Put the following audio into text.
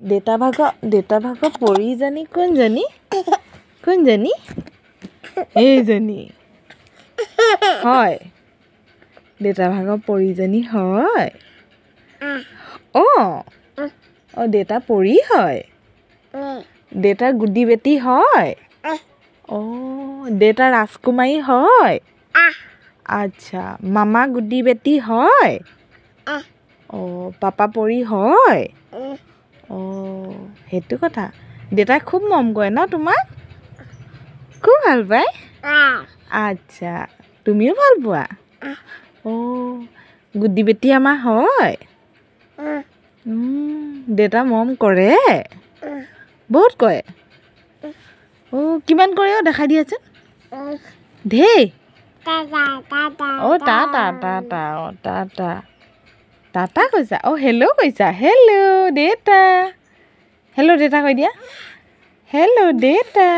দেতা ভাগৰ পৰিজনী কোনজনী কোনজনী এইজনী হয় দেতা ভাগৰ পৰিজনী হয় অ দেতা পৰি হয় দেতাৰ গুডি বেটি হয় অ দেতা ৰাজকুমাৰী হয় আচ্ছা মামা গুডি বেটি হয় অ পাপা পৰি হয় অ সেইটো কথা দেতাই খুব মৰম কৰে ন তোমাক খুব ভাল পায় আচ্ছা তুমিও ভাল পোৱা অ গুডি বেটি আমাৰ হয় দেতা মৰম কৰে বহুত কৰে অ কিমান কৰে অ দেখাই দিয়াচোন ধেই অ টাটা কৈছা অ হেল্ল' কৈছা হেল্ল' দেতা কৈ দিয়া হেল্ল' দেতা